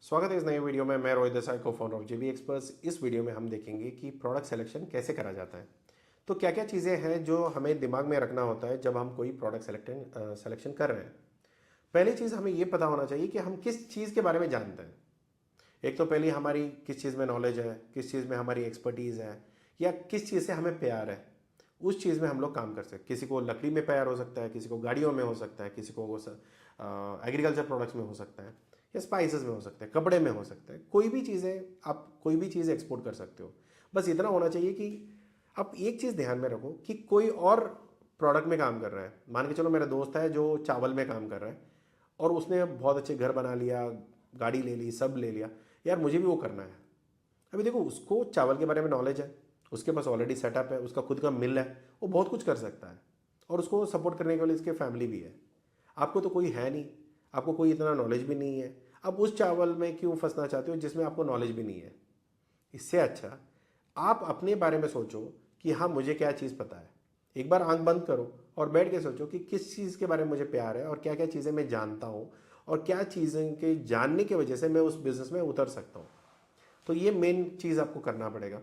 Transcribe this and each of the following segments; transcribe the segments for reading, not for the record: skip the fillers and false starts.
स्वागत है इस नए वीडियो में। मैं रोहित देसाई को फाउंडर ऑफ जेबी एक्सपर्ट्स। इस वीडियो में हम देखेंगे कि प्रोडक्ट सिलेक्शन कैसे करा जाता है। तो क्या क्या चीज़ें हैं जो हमें दिमाग में रखना होता है जब हम कोई प्रोडक्ट सिलेक्शन कर रहे हैं। पहली चीज़ हमें ये पता होना चाहिए कि हम किस चीज़ के बारे में जानते हैं। एक तो पहली हमारी किस चीज़ में नॉलेज है, किस चीज़ में हमारी एक्सपर्टीज़ है, या किस चीज़ से हमें प्यार है। उस चीज़ में हम लोग काम कर सकते हैं। किसी को लकड़ी में प्यार हो सकता है, किसी को गाड़ियों में हो सकता है, किसी को एग्रीकल्चर प्रोडक्ट्स में हो सकता है, या स्पाइसेस में हो सकता है, कपड़े में हो सकता है। कोई भी चीज़ें, आप कोई भी चीज़ एक्सपोर्ट कर सकते हो। बस इतना होना चाहिए कि आप एक चीज़ ध्यान में रखो कि कोई और प्रोडक्ट में काम कर रहा है। मान के चलो मेरा दोस्त है जो चावल में काम कर रहा है और उसने बहुत अच्छे घर बना लिया, गाड़ी ले ली, सब ले लिया। यार मुझे भी वो करना है। अभी देखो, उसको चावल के बारे में नॉलेज है, उसके पास ऑलरेडी सेटअप है, उसका खुद का मिल है, वो बहुत कुछ कर सकता है और उसको सपोर्ट करने के लिए इसके फैमिली भी है। आपको तो कोई है नहीं, आपको कोई इतना नॉलेज भी नहीं है। अब उस चावल में क्यों फंसना चाहते हो जिसमें आपको नॉलेज भी नहीं है? इससे अच्छा आप अपने बारे में सोचो कि हाँ, मुझे क्या चीज़ पता है। एक बार आंख बंद करो और बैठ के सोचो कि किस चीज़ के बारे में मुझे प्यार है और क्या क्या चीज़ें मैं जानता हूँ और क्या चीज़ें के जानने की वजह से मैं उस बिज़नेस में उतर सकता हूँ। तो ये मेन चीज़ आपको करना पड़ेगा।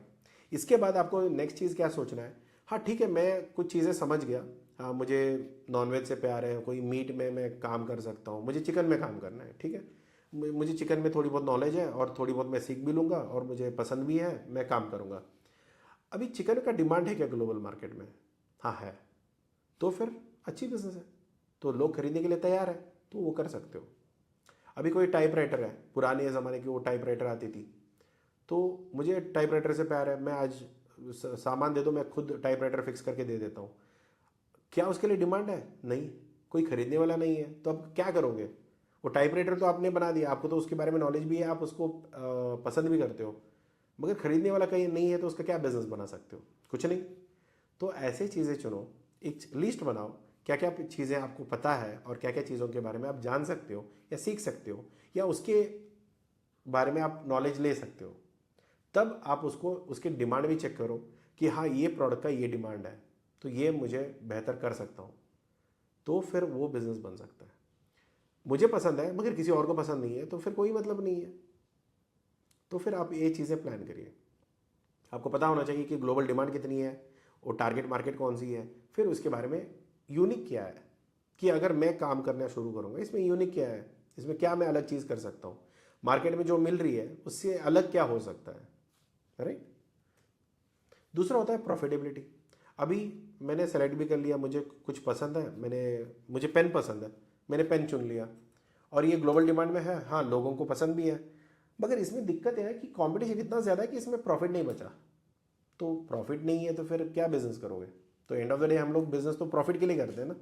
इसके बाद आपको नेक्स्ट चीज़ क्या सोचना है। हाँ ठीक है, मैं कुछ चीज़ें समझ गया। हाँ, मुझे नॉनवेज से प्यार है, कोई मीट में मैं काम कर सकता हूँ, मुझे चिकन में काम करना है, ठीक है। मुझे चिकन में थोड़ी बहुत नॉलेज है और थोड़ी बहुत मैं सीख भी लूँगा और मुझे पसंद भी है, मैं काम करूँगा। अभी चिकन का डिमांड है क्या ग्लोबल मार्केट में? हाँ है। तो फिर अच्छी बिजनेस है, तो लोग खरीदने के लिए तैयार है, तो वो कर सकते हो। अभी कोई टाइपराइटर है, पुराने ज़माने की वो टाइपराइटर आती थी, तो मुझे टाइपराइटर से प्यार है, मैं आज सामान दे दो, मैं खुद टाइपराइटर फिक्स करके दे देता हूँ। क्या उसके लिए डिमांड है? नहीं, कोई खरीदने वाला नहीं है, तो अब क्या करोगे? वो टाइपराइटर तो आपने बना दिया, आपको तो उसके बारे में नॉलेज भी है, आप उसको पसंद भी करते हो, मगर खरीदने वाला कहीं नहीं है, तो उसका क्या बिजनेस बना सकते हो? कुछ नहीं। तो ऐसे चीज़ें चुनो, एक लिस्ट बनाओ, क्या क्या चीज़ें आपको पता है और क्या क्या चीज़ों के बारे में आप जान सकते हो या सीख सकते हो या उसके बारे में आप नॉलेज ले सकते हो। तब आप उसको, उसकी डिमांड भी चेक करो कि हाँ, ये प्रोडक्ट का ये डिमांड है, तो ये मुझे बेहतर कर सकता हूँ, तो फिर वो बिज़नेस बन सकता है। मुझे पसंद है मगर किसी और को पसंद नहीं है, तो फिर कोई मतलब नहीं है। तो फिर आप ये चीज़ें प्लान करिए। आपको पता होना चाहिए कि ग्लोबल डिमांड कितनी है, और टारगेट मार्केट कौन सी है, फिर उसके बारे में यूनिक क्या है, कि अगर मैं काम करना शुरू करूँगा इसमें यूनिक क्या है, इसमें क्या मैं अलग चीज़ कर सकता हूँ, मार्केट में जो मिल रही है उससे अलग क्या हो सकता है, राइट। दूसरा होता है प्रॉफिटेबिलिटी। अभी मैंने सेलेक्ट भी कर लिया, मुझे कुछ पसंद है, मुझे पेन पसंद है, मैंने पेन चुन लिया और ये ग्लोबल डिमांड में है, हाँ लोगों को पसंद भी है, मगर इसमें दिक्कत है कि कंपटीशन इतना ज़्यादा है कि इसमें प्रॉफिट नहीं बचा। तो प्रॉफिट नहीं है तो फिर क्या बिजनेस करोगे? तो एंड ऑफ द डे हम लोग बिजनेस तो प्रॉफिट के लिए करते हैं ना,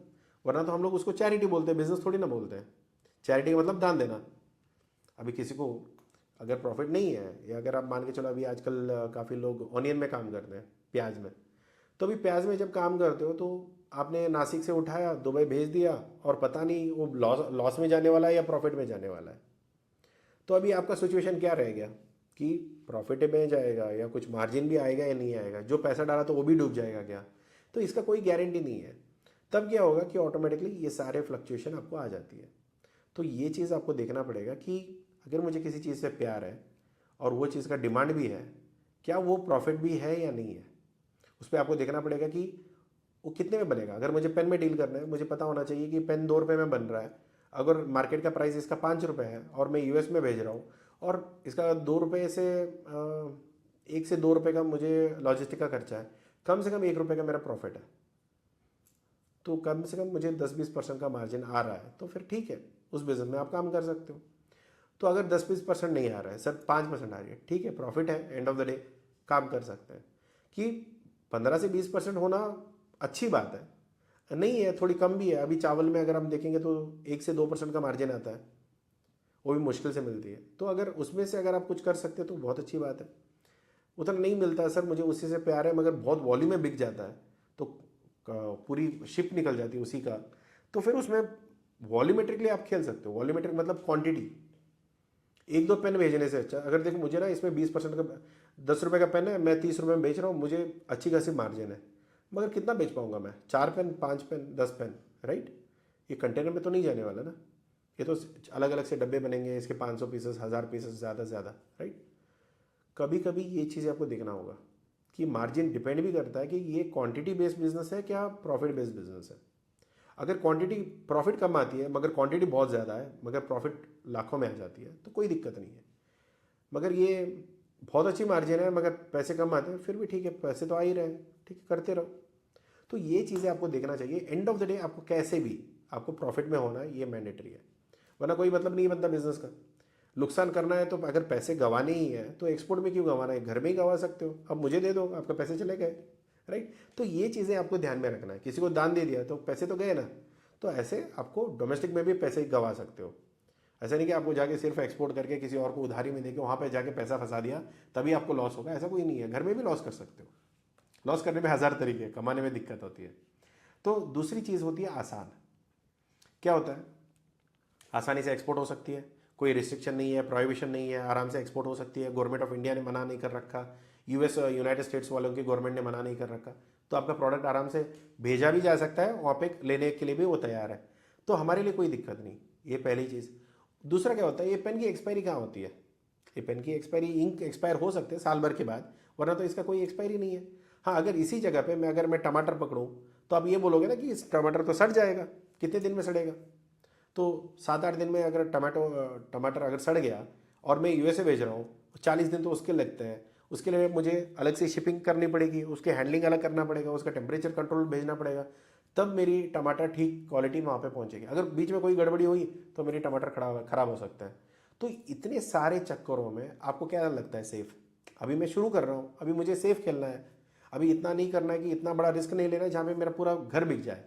वरना तो हम लोग उसको चैरिटी बोलते हैं, बिजनेस थोड़ी ना बोलते हैं। चैरिटी का मतलब दान देना। अभी किसी को अगर प्रॉफिट नहीं है, या अगर आप मान के चलो, अभी आजकल काफ़ी लोग ऑनियन में काम करते हैं, प्याज में। तो अभी प्याज में जब काम करते हो तो आपने नासिक से उठाया, दुबई भेज दिया, और पता नहीं वो लॉस लॉस में जाने वाला है या प्रॉफिट में जाने वाला है। तो अभी आपका सिचुएशन क्या रह गया कि प्रॉफिट में जाएगा या कुछ मार्जिन भी आएगा या नहीं आएगा, जो पैसा डाला तो वो भी डूब जाएगा क्या? तो इसका कोई गारंटी नहीं है। तब क्या होगा कि ऑटोमेटिकली ये सारे फ्लक्चुएशन आपको आ जाती है। तो ये चीज़ आपको देखना पड़ेगा कि अगर मुझे किसी चीज़ से प्यार है और वो चीज़ का डिमांड भी है, क्या वो प्रॉफिट भी है या नहीं है। उस पर आपको देखना पड़ेगा कि वो कितने में बनेगा। अगर मुझे पेन में डील करना है, मुझे पता होना चाहिए कि पेन 2 रुपये में बन रहा है। अगर मार्केट का प्राइस इसका 5 रुपये है और मैं यूएस में भेज रहा हूँ, और इसका 2 रुपये से 1 से 2 रुपये का मुझे लॉजिस्टिक का खर्चा है, कम से कम 1 रुपये का मेरा प्रॉफिट है, तो कम से कम मुझे 10-20% का मार्जिन आ रहा है, तो फिर ठीक है, उस बिजनेस में आप काम कर सकते हो। तो अगर 10-20% नहीं आ रहा है, सर 5% आ रही है, ठीक है, प्रॉफिट है, एंड ऑफ द डे काम कर सकते हैं। कि 15 से 20% होना अच्छी बात है, नहीं है थोड़ी कम भी है। अभी चावल में अगर हम देखेंगे तो 1 से 2% का मार्जिन आता है, वो भी मुश्किल से मिलती है। तो अगर उसमें से अगर आप कुछ कर सकते हो तो बहुत अच्छी बात है। उतना नहीं मिलता है, सर मुझे उसी से प्यार है, मगर बहुत वॉल्यूम में बिक जाता है, तो पूरी शिप निकल जाती है उसी का, तो फिर उसमें वॉल्यूमेट्रिकली आप खेल सकते हो। वॉल्यूमेट्रिक मतलब क्वांटिटी। 1-2 पेन भेजने से अच्छा, अगर देखो मुझे ना इसमें 20% का, 10 रुपये का पेन है, मैं 30 रुपये में बेच रहा हूँ, मुझे अच्छी खासी मार्जिन है, मगर कितना बेच पाऊंगा मैं? 4 पेन, 5 पेन, 10 पेन, राइट। ये कंटेनर में तो नहीं जाने वाला ना, ये तो अलग अलग से डब्बे बनेंगे, इसके 500 पीसेस, 1000 पीसेस, ज़्यादा से ज़्यादा, राइट। कभी कभी ये चीज़ें आपको देखना होगा कि मार्जिन डिपेंड भी करता है कि ये क्वांटिटी बेस्ड बिजनेस है क्या प्रॉफिट बेस्ड बिजनेस है। अगर क्वांटिटी प्रॉफिट कम आती है मगर क्वांटिटी बहुत ज़्यादा है, मगर प्रॉफिट लाखों में आ जाती है, तो कोई दिक्कत नहीं है। मगर ये बहुत अच्छी मार्जिन है मगर पैसे कम आते हैं, फिर भी ठीक है, पैसे तो आ ही रहे हैं, ठीक है, करते रहो। तो ये चीज़ें आपको देखना चाहिए। एंड ऑफ द डे आपको कैसे भी आपको प्रॉफिट में होना है, ये मैंडेटरी है, वरना कोई मतलब नहीं बनता बिजनेस का। नुकसान करना है तो अगर पैसे गंवाने ही है तो एक्सपोर्ट में क्यों गंवाना है, घर में ही गंवा सकते हो। अब मुझे दे दो, आपका पैसे चले गए, राइट। तो ये चीज़ें आपको ध्यान में रखना है। किसी को दान दे दिया तो पैसे तो गए ना, तो ऐसे आपको डोमेस्टिक में भी पैसे गंवा सकते हो। ऐसा नहीं कि आपको जाके सिर्फ एक्सपोर्ट करके किसी और को उधारी में देके वहाँ पे जाके पैसा फंसा दिया तभी आपको लॉस होगा, ऐसा कोई नहीं है। घर में भी लॉस कर सकते हो। लॉस करने में 1000 तरीके हैं, कमाने में दिक्कत होती है। तो दूसरी चीज़ होती है आसान। क्या होता है, आसानी से एक्सपोर्ट हो सकती है, कोई रिस्ट्रिक्शन नहीं है, प्रोहिबिशन नहीं है, आराम से एक्सपोर्ट हो सकती है। गवर्नमेंट ऑफ इंडिया ने मना नहीं कर रखा, यूएस यूनाइटेड स्टेट्स वालों की गवर्नमेंट ने मना नहीं कर रखा, तो आपका प्रोडक्ट आराम से भेजा भी जा सकता है, वहाँ पे लेने के लिए भी वो तैयार है। तो हमारे लिए कोई दिक्कत नहीं, ये पहली चीज़। दूसरा क्या होता है, ये पेन की एक्सपायरी कहाँ होती है। ये पेन की एक्सपायरी, इंक एक्सपायर हो सकते हैं साल भर के बाद, वरना तो इसका कोई एक्सपायरी नहीं है। हाँ, अगर इसी जगह पे अगर मैं टमाटर पकड़ूँ तो आप ये बोलोगे ना कि इस टमाटर तो सड़ जाएगा, कितने दिन में सड़ेगा। तो 7-8 दिन में अगर टमाटर अगर सड़ गया और मैं यूएसए भेज रहा हूँ, 40 दिन तो उसके लगते हैं। उसके लिए मुझे अलग से शिपिंग करनी पड़ेगी, उसके हैंडलिंग अलग करना पड़ेगा, उसका टेम्परेचर कंट्रोल भेजना पड़ेगा, तब मेरी टमाटर ठीक क्वालिटी में वहाँ पे पहुँचेगी। अगर बीच में कोई गड़बड़ी हुई तो मेरी टमाटर खराब हो सकता है। तो इतने सारे चक्करों में आपको क्या लगता है सेफ। अभी मैं शुरू कर रहा हूँ, अभी मुझे सेफ खेलना है, अभी इतना नहीं करना है कि इतना बड़ा रिस्क नहीं लेना है जहाँ पे मेरा पूरा घर बिक जाए।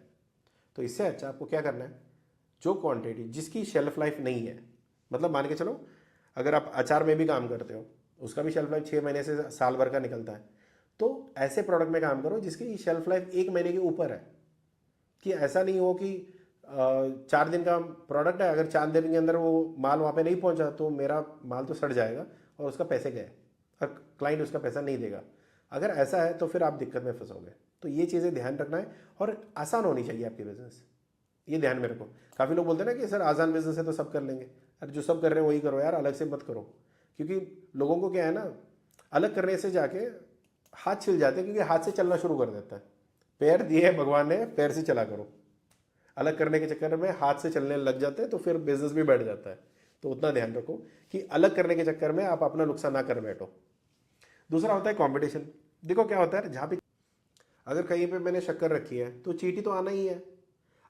तो इससे अच्छा आपको क्या करना है, जो क्वांटिटी जिसकी शेल्फ लाइफ नहीं है, मतलब मान के चलो अगर आप अचार में भी काम करते हो, उसका भी शेल्फ लाइफ 6 महीने से साल भर का निकलता है, तो ऐसे प्रोडक्ट में काम करो जिसकी शेल्फ लाइफ 1 महीने के ऊपर है। कि ऐसा नहीं हो कि 4 दिन का प्रोडक्ट है, अगर 4 दिन के अंदर वो माल वहाँ पे नहीं पहुँचा तो मेरा माल तो सड़ जाएगा और उसका पैसे गए और क्लाइंट उसका पैसा नहीं देगा। अगर ऐसा है तो फिर आप दिक्कत में फंसोगे। तो ये चीज़ें ध्यान रखना है और आसान होनी चाहिए आपकी बिजनेस, ये ध्यान में रखो। काफ़ी लोग बोलते हैं ना कि सर आसान बिजनेस है तो सब कर लेंगे। अरे जो सब कर रहे हैं वही करो यार, अलग से मत करो। क्योंकि लोगों को क्या है ना, अलग करने से जाके हाथ छिल जाते हैं, क्योंकि हाथ से चलना शुरू कर देता है। पैर दिए है भगवान ने, पैर से चला करो। अलग करने के चक्कर में हाथ से चलने लग जाते हैं तो फिर बिजनेस भी बैठ जाता है। तो उतना ध्यान रखो कि अलग करने के चक्कर में आप अपना नुकसान ना कर बैठो। दूसरा होता है कंपटीशन। देखो क्या होता है, जहाँ पे अगर कहीं पे मैंने शक्कर रखी है तो चीटी तो आना ही है।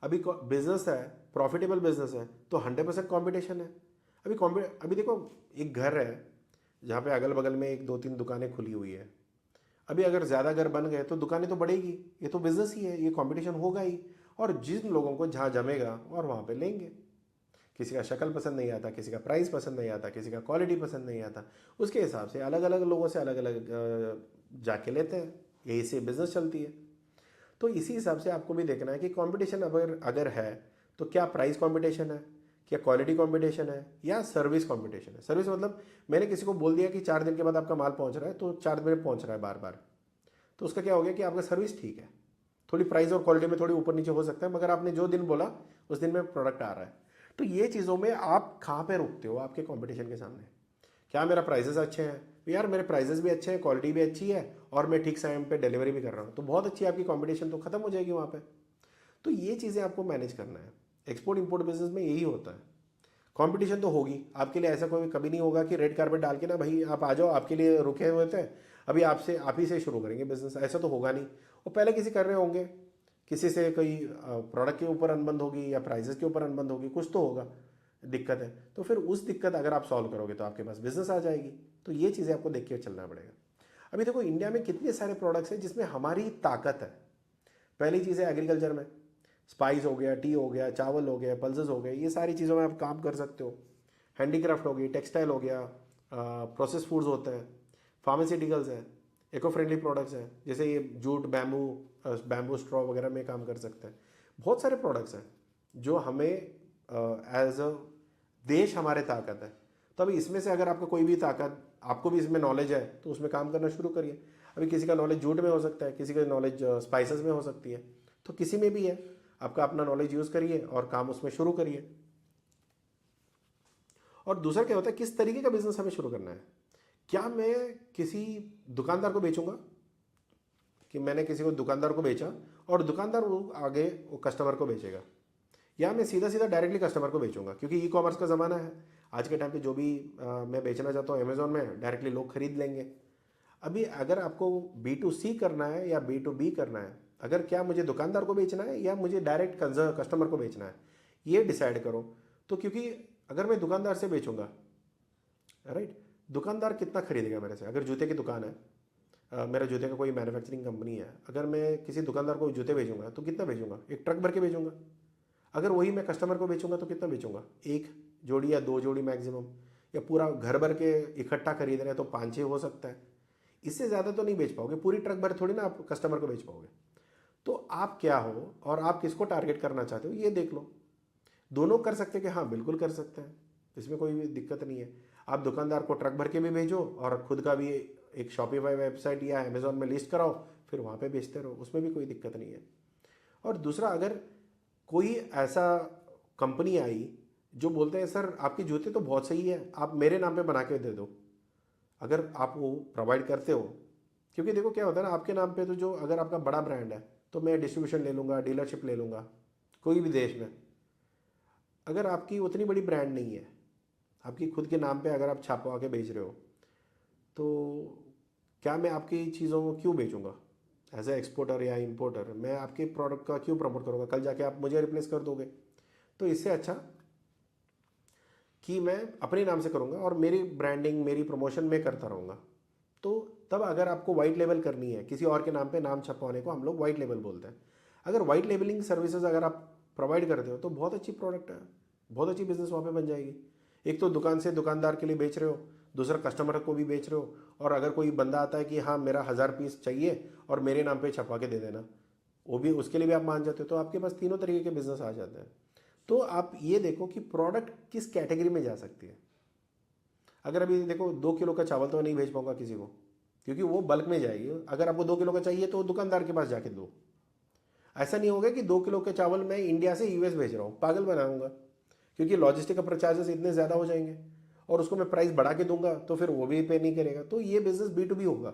अभी बिजनेस है, प्रॉफिटेबल बिजनेस है, तो 100% कॉम्पिटिशन है। अभी देखो, एक घर है जहाँ पे अगल बगल में 1-2-3 दुकानें खुली हुई है। अभी अगर ज़्यादा घर बन गए तो दुकानें तो बढ़ेगी, ये तो बिजनेस ही है, ये कंपटीशन होगा ही। और जिन लोगों को जहाँ जमेगा और वहाँ पे लेंगे। किसी का शक्ल पसंद नहीं आता, किसी का प्राइस पसंद नहीं आता, किसी का क्वालिटी पसंद नहीं आता, उसके हिसाब से अलग अलग लोगों से अलग अलग जाके लेते हैं। यही से बिजनेस चलती है। तो इसी हिसाब से आपको भी देखना है कि कंपटीशन अगर अगर है तो क्या प्राइस कंपटीशन है, क्या क्वालिटी कंपटीशन है, या सर्विस कंपटीशन है। सर्विस मतलब मैंने किसी को बोल दिया कि 4 दिन के बाद आपका माल पहुंच रहा है, तो 4 दिन में पहुंच रहा है बार बार, तो उसका क्या हो गया कि आपका सर्विस ठीक है, थोड़ी प्राइस और क्वालिटी में थोड़ी ऊपर नीचे हो सकता है, मगर आपने जो दिन बोला उस दिन में प्रोडक्ट आ रहा है। तो ये चीज़ों में आप कहाँ पर रुकते हो आपके कॉम्पिटिशन के सामने। क्या मेरा प्राइजेस अच्छे हैं, यार मेरे प्राइजेस भी अच्छे हैं, क्वालिटी भी अच्छी है और मैं ठीक टाइम पे डिलीवरी भी कर रहा हूँ, तो बहुत अच्छी आपकी कंपटीशन तो खत्म हो जाएगी वहाँ पे। तो ये चीज़ें आपको मैनेज करना है। एक्सपोर्ट इंपोर्ट बिजनेस में यही होता है। कंपटीशन तो होगी आपके लिए, ऐसा कोई कभी नहीं होगा कि रेड कार्पेट डाल के ना भाई आप आ जाओ, आपके लिए रुके हुए थे, अभी आप ही से शुरू करेंगे बिजनेस, ऐसा तो होगा नहीं। वो पहले किसी कर रहे होंगे, किसी से कोई प्रोडक्ट के ऊपर अनबन होगी या प्राइजेस के ऊपर अनबन होगी, कुछ तो होगा, दिक्कत है। तो फिर उस दिक्कत अगर आप सॉल्व करोगे तो आपके पास बिजनेस आ जाएगी। तो ये चीज़ें आपको देख के चलना पड़ेगा। अभी देखो इंडिया में कितने सारे प्रोडक्ट्स हैं जिसमें हमारी ताकत है। पहली चीज़ है एग्रीकल्चर में, स्पाइस हो गया, टी हो गया, चावल हो गया, पल्सेस हो गए, ये सारी चीज़ों में आप काम कर सकते हो। हैंडीक्राफ्ट हो गई, टेक्सटाइल हो गया, प्रोसेस फूड्स होते हैं, फार्मास्यूटिकल्स हैं, इको फ्रेंडली प्रोडक्ट्स हैं, जैसे ये जूट, बैम्बू स्ट्रॉ वगैरह में काम कर सकते हैं। बहुत सारे प्रोडक्ट्स हैं जो हमें एज अ देश हमारे ताकत है। तो अभी इसमें से अगर आपका कोई भी ताकत, आपको भी इसमें नॉलेज है तो उसमें काम करना शुरू करिए। अभी किसी का नॉलेज जूट में हो सकता है, किसी का नॉलेज स्पाइसेस में हो सकती है, तो किसी में भी है, आपका अपना नॉलेज यूज़ करिए और काम उसमें शुरू करिए। और दूसरा क्या होता है, किस तरीके का बिजनेस हमें शुरू करना है। क्या मैं किसी दुकानदार को बेचूंगा, कि मैंने किसी को दुकानदार को बेचा और दुकानदार वो आगे वो कस्टमर को बेचेगा, या मैं सीधा सीधा डायरेक्टली कस्टमर को बेचूंगा, क्योंकि ई कॉमर्स का ज़माना है। आज के टाइम पे जो भी मैं बेचना चाहता हूँ अमेजोन में डायरेक्टली लोग खरीद लेंगे। अभी अगर आपको B2C करना है या B2B करना है, अगर क्या मुझे दुकानदार को बेचना है या मुझे डायरेक्ट कस्टमर को बेचना है, ये डिसाइड करो। तो क्योंकि अगर मैं दुकानदार से बेचूंगा, राइट, दुकानदार कितना खरीदेगा मेरे से। अगर जूते की दुकान है, मेरा जूते का कोई मैन्युफैक्चरिंग कंपनी है, अगर मैं किसी दुकानदार को जूते बेचूंगा तो कितना बेचूंगा, एक ट्रक भर के बेचूंगा। अगर वही मैं कस्टमर को बेचूंगा तो कितना बेचूंगा, एक जोड़ी या दो जोड़ी मैक्सिमम, या पूरा घर भर के इकट्ठा खरीद रहे हैं तो 5-6 हो सकता है। इससे ज़्यादा तो नहीं बेच पाओगे, पूरी ट्रक भर थोड़ी ना आप कस्टमर को बेच पाओगे। तो आप क्या हो और आप किसको टारगेट करना चाहते हो ये देख लो। दोनों कर सकते हैं कि हाँ बिल्कुल कर सकते हैं, इसमें कोई भी दिक्कत नहीं है। आप दुकानदार को ट्रक भर के भी भेजो और खुद का भी एक शॉपिफाई वेबसाइट या अमेजोन में लिस्ट कराओ, फिर वहाँ पे बेचते रहो, उसमें भी कोई दिक्कत नहीं है। और दूसरा, अगर कोई ऐसा कंपनी आई जो बोलते हैं सर आपके जूते तो बहुत सही है, आप मेरे नाम पे बना के दे दो, अगर आप वो प्रोवाइड करते हो। क्योंकि देखो क्या होता है ना, आपके नाम पे तो जो, अगर आपका बड़ा ब्रांड है तो मैं डिस्ट्रीब्यूशन ले लूँगा, डीलरशिप ले लूँगा कोई भी देश में। अगर आपकी उतनी बड़ी ब्रांड नहीं है, आपकी खुद के नाम पे अगर आप छापवा के बेच रहे हो, तो क्या मैं आपकी चीज़ों को क्यों बेचूंगा एज ए एक्सपोर्टर या इंपोर्टर। मैं आपके प्रोडक्ट का क्यों प्रमोट करूँगा, कल जाके आप मुझे रिप्लेस कर दोगे। तो इससे अच्छा कि मैं अपने नाम से करूँगा और मेरी ब्रांडिंग मेरी प्रमोशन में करता रहूँगा। तो तब अगर आपको वाइट लेबल करनी है किसी और के नाम पे नाम छपवाने को हम लोग वाइट लेबल बोलते हैं। अगर वाइट लेबलिंग सर्विसेज अगर आप प्रोवाइड करते हो तो बहुत अच्छी प्रोडक्ट है, बहुत अच्छी बिजनेस वहाँ पे बन जाएगी। एक तो दुकान से दुकानदार के लिए बेच रहे हो, दूसरा कस्टमर को भी बेच रहे हो, और अगर कोई बंदा आता है कि हाँ मेरा 1000 पीस चाहिए और मेरे नाम पे छपवा के दे देना, वो भी, उसके लिए भी आप मान जाते हो। तो आपके पास तीनों तरीके के बिजनेस आ जाते हैं। तो आप ये देखो कि प्रोडक्ट किस कैटेगरी में जा सकती है। अगर अभी देखो 2 किलो का चावल तो नहीं भेज पाऊंगा किसी को, क्योंकि वो बल्क में जाएगी। अगर आपको 2 किलो का चाहिए तो दुकानदार के पास जाके दो। ऐसा नहीं होगा कि 2 किलो के चावल मैं इंडिया से यूएस भेज रहा हूँ, पागल बनाऊंगा, क्योंकि लॉजिस्टिक का चार्जेस इतने ज़्यादा हो जाएंगे और उसको मैं प्राइस बढ़ा के दूंगा तो फिर वो भी पे नहीं करेगा। तो ये बिजनेस B2B होगा।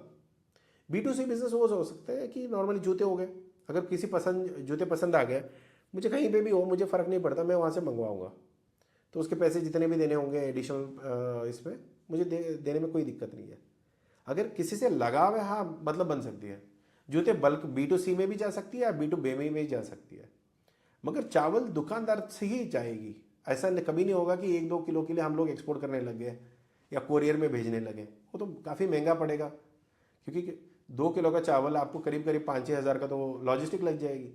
B2C बिजनेस वो हो सकता है कि नॉर्मली जूते हो गए, अगर किसी जूते पसंद आ गए, मुझे कहीं पे भी हो मुझे फ़र्क नहीं पड़ता, मैं वहाँ से मंगवाऊँगा। तो उसके पैसे जितने भी देने होंगे एडिशनल इसमें मुझे देने में कोई दिक्कत नहीं है। अगर किसी से लगाव है, हाँ मतलब बन सकती है। जूते बल्क B2C में भी जा सकती है या B2B में भी जा सकती है, मगर चावल दुकानदार से ही जाएगी। ऐसा कभी नहीं होगा कि 1-2 किलो के लिए हम लोग एक्सपोर्ट करने लग गए या कोरियर में भेजने लगे, वो तो काफ़ी महंगा पड़ेगा। क्योंकि 2 किलो का चावल आपको करीब करीब 5-6 हज़ार का तो लॉजिस्टिक लग जाएगी,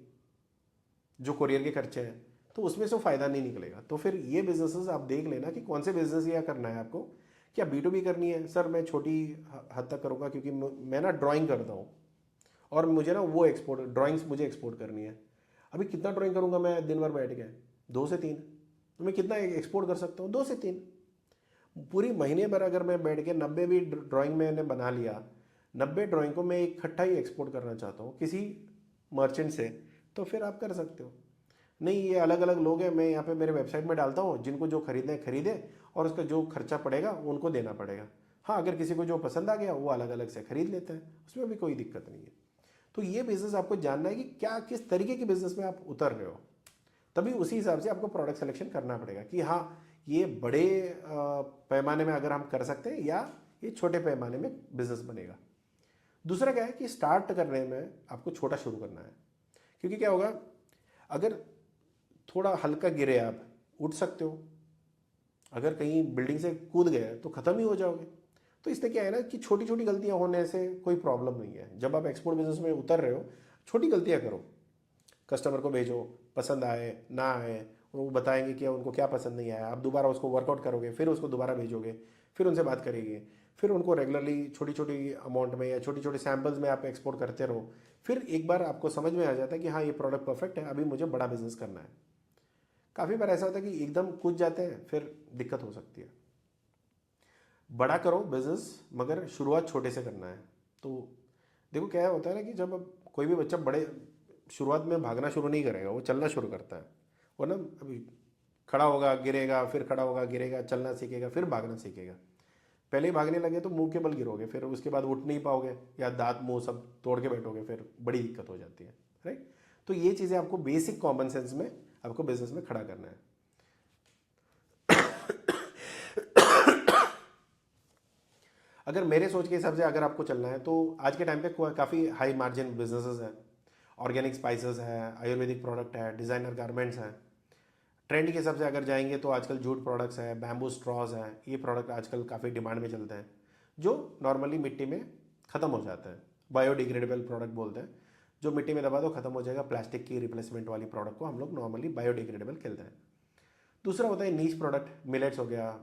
जो कोरियर के खर्चे हैं, तो उसमें से फ़ायदा नहीं निकलेगा। तो फिर ये बिजनेसेस आप देख लेना कि कौन से बिजनेस ये करना है आपको। क्या B2B करनी है, सर मैं छोटी हद तक करूँगा क्योंकि मैं ना ड्राइंग करता हूँ और मुझे ना वो एक्सपोर्ट ड्राइंग्स मुझे एक्सपोर्ट करनी है। अभी कितना ड्राइंग करूँगा मैं दिन भर बैठ के, 2 से 3। तो मैं कितना एक्सपोर्ट कर सकता हूँ, 2 से 3। पूरी महीने भर अगर मैं बैठ के 90 भी ड्राइंग मैंने बना लिया, 90 ड्राइंग को मैं इकट्ठा ही एक्सपोर्ट करना चाहता हूँ किसी मर्चेंट से, तो फिर आप कर सकते हो। नहीं, ये अलग अलग लोग हैं, मैं यहाँ पे मेरे वेबसाइट में डालता हूँ, जिनको जो खरीदना है खरीदे और उसका जो खर्चा पड़ेगा उनको देना पड़ेगा। हाँ, अगर किसी को जो पसंद आ गया वो अलग अलग से खरीद लेते हैं, उसमें भी कोई दिक्कत नहीं है। तो ये बिजनेस आपको जानना है कि क्या किस तरीके के बिजनेस में आप उतर रहे हो, तभी उसी हिसाब से आपको प्रोडक्ट सिलेक्शन करना पड़ेगा कि हाँ ये बड़े पैमाने में अगर हम कर सकते हैं या ये छोटे पैमाने में बिजनेस बनेगा। दूसरा क्या है कि स्टार्ट करने में आपको छोटा शुरू करना है, क्योंकि क्या होगा, अगर थोड़ा हल्का गिरे आप उठ सकते हो, अगर कहीं बिल्डिंग से कूद गए तो ख़त्म ही हो जाओगे। तो इससे क्या है ना कि छोटी छोटी गलतियां होने से कोई प्रॉब्लम नहीं है। जब आप एक्सपोर्ट बिजनेस में उतर रहे हो, छोटी गलतियां करो, कस्टमर को भेजो, पसंद आए ना आए वो बताएंगे कि उनको क्या पसंद नहीं आया, आप दोबारा उसको वर्कआउट करोगे, फिर उसको दोबारा भेजोगे, फिर उनसे बात करेंगे, फिर उनको रेगुलरली छोटी छोटी अमाउंट में या छोटी छोटी सैम्पल्स में आप एक्सपोर्ट करते रहो। फिर एक बार आपको समझ में आ जाता है कि हाँ ये प्रोडक्ट परफेक्ट है, अभी मुझे बड़ा बिजनेस करना है। काफ़ी बार ऐसा होता है कि एकदम कूद जाते हैं, फिर दिक्कत हो सकती है। बड़ा करो बिजनेस, मगर शुरुआत छोटे से करना है। तो देखो क्या होता है ना कि जब कोई भी बच्चा बड़े शुरुआत में भागना शुरू नहीं करेगा, वो चलना शुरू करता है। और ना अभी खड़ा होगा गिरेगा, फिर खड़ा होगा गिरेगा, चलना सीखेगा, फिर भागना सीखेगा। पहले ही भागने लगे तो मुंह के बल गिरोगे, फिर उसके बाद उठ नहीं पाओगे या दांत मुंह सब तोड़ के बैठोगे, फिर बड़ी दिक्कत हो जाती है, राइट। तो ये चीज़ें आपको बेसिक कॉमन सेंस में आपको बिजनेस में खड़ा करना है। अगर मेरे सोच के हिसाब से अगर आपको चलना है तो आज के टाइम पे काफ़ी हाई मार्जिन बिजनेसेस हैं। ऑर्गेनिक स्पाइसेस है, आयुर्वेदिक प्रोडक्ट है, डिज़ाइनर गारमेंट्स हैं। ट्रेंड के हिसाब से अगर जाएंगे तो आजकल जूट प्रोडक्ट्स है, बैम्बू स्ट्रॉज है, ये प्रोडक्ट आजकल काफ़ी डिमांड में चलते हैं जो नॉर्मली मिट्टी में ख़त्म हो जाते हैं। बायोडिग्रेडेबल प्रोडक्ट बोलते हैं, जो मिट्टी में दबा दो खत्म हो जाएगा। प्लास्टिक की रिप्लेसमेंट वाली प्रोडक्ट को हम लोग नॉर्मली बायोडिग्रेडेबल कहते हैं। दूसरा होता है नीच प्रोडक्ट, मिलेट्स हो गया,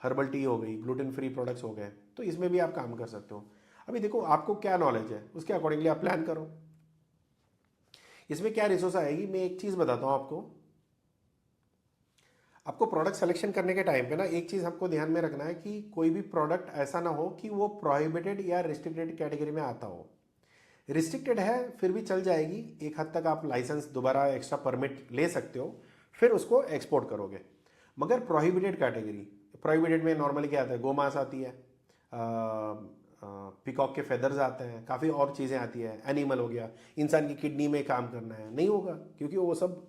हर्बल टी हो गई, ग्लूटेन फ्री प्रोडक्ट्स हो गए, तो इसमें भी आप काम कर सकते हो। अभी देखो आपको क्या नॉलेज है उसके अकॉर्डिंगली आप प्लान करो। इसमें क्या रिसोर्स आएगी, मैं एक चीज़ बताता हूँ आपको। आपको प्रोडक्ट सिलेक्शन करने के टाइम पे ना एक चीज़ आपको ध्यान में रखना है कि कोई भी प्रोडक्ट ऐसा ना हो कि वो प्रोहिबिटेड या रिस्ट्रिक्टेड कैटेगरी में आता हो। रिस्ट्रिक्टेड है फिर भी चल जाएगी, एक हद तक आप लाइसेंस दोबारा एक्स्ट्रा परमिट ले सकते हो, फिर उसको एक्सपोर्ट करोगे। मगर प्रोहिबिटेड कैटेगरी, प्रोहिबिटेड में नॉर्मली क्या आता है, गोमांस आती है, पिकॉक के फेदर्स आते हैं, काफ़ी और चीज़ें आती है, एनिमल हो गया, इंसान की किडनी में काम करना है, नहीं होगा क्योंकि वो सब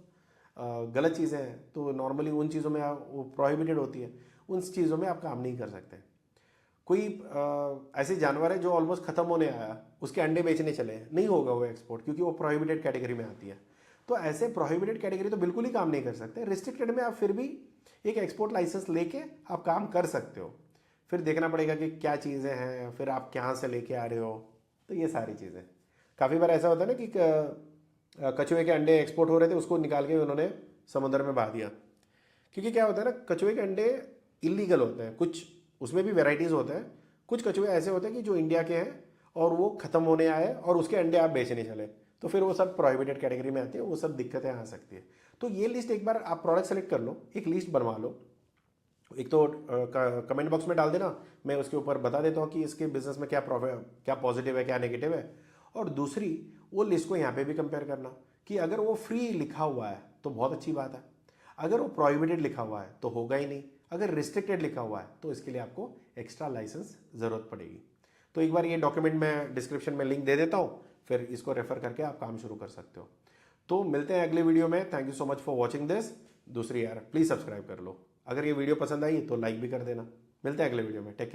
गलत चीज़ें हैं। तो नॉर्मली उन चीज़ों में वो प्रोहिबिटेड होती है, उन चीज़ों में आप काम नहीं कर सकते। कोई ऐसे जानवर है जो ऑलमोस्ट ख़त्म होने आया, उसके अंडे बेचने चले, नहीं होगा वो एक्सपोर्ट क्योंकि वो प्रोहिबिटेड कैटेगरी में आती है। तो ऐसे प्रोहिबिटेड कैटेगरी तो बिल्कुल ही काम नहीं कर सकते। रिस्ट्रिक्टेड में आप फिर भी एक एक्सपोर्ट लाइसेंस लेके आप काम कर सकते हो। फिर देखना पड़ेगा कि क्या चीज़ें हैं, फिर आप कहाँ से लेके आ रहे हो, तो ये सारी चीज़ें। काफ़ी बार ऐसा होता है ना कि कछुए के अंडे एक्सपोर्ट हो रहे थे, उसको निकाल के उन्होंने समुद्र में बहा दिया। क्योंकि क्या होता है ना, कछुए के अंडे इलीगल होते हैं, कुछ उसमें भी वेराइटीज़ होते हैं। कुछ कछुए ऐसे होते हैं कि जो इंडिया के हैं और वो ख़त्म होने आए और उसके अंडे आप बेचने चले, तो फिर वो सब प्रोहिबिटेड कैटेगरी में आती है, वो सब दिक्कतें आ सकती है। तो ये लिस्ट एक बार आप प्रोडक्ट सेलेक्ट कर लो, एक लिस्ट बनवा लो। एक तो कमेंट बॉक्स में डाल देना, मैं उसके ऊपर बता देता हूँ कि इसके बिजनेस में क्या प्रॉफिट, क्या पॉजिटिव है, क्या नेगेटिव है। और दूसरी, वो लिस्ट को यहाँ पे भी कंपेयर करना कि अगर वो फ्री लिखा हुआ है तो बहुत अच्छी बात है, अगर वो प्रोहिबिटेड लिखा हुआ है तो होगा ही नहीं, अगर रिस्ट्रिक्टेड लिखा हुआ है तो इसके लिए आपको एक्स्ट्रा लाइसेंस ज़रूरत पड़ेगी। तो एक बार ये डॉक्यूमेंट मैं डिस्क्रिप्शन में लिंक दे देता हूँ, फिर इसको रेफर करके आप काम शुरू कर सकते हो। तो मिलते हैं अगले वीडियो में। Thank you so much for watching this. दूसरी यार प्लीज़ सब्सक्राइब कर लो, अगर ये वीडियो पसंद आई तो लाइक भी कर देना। मिलते हैं अगले वीडियो में, टेक केयर।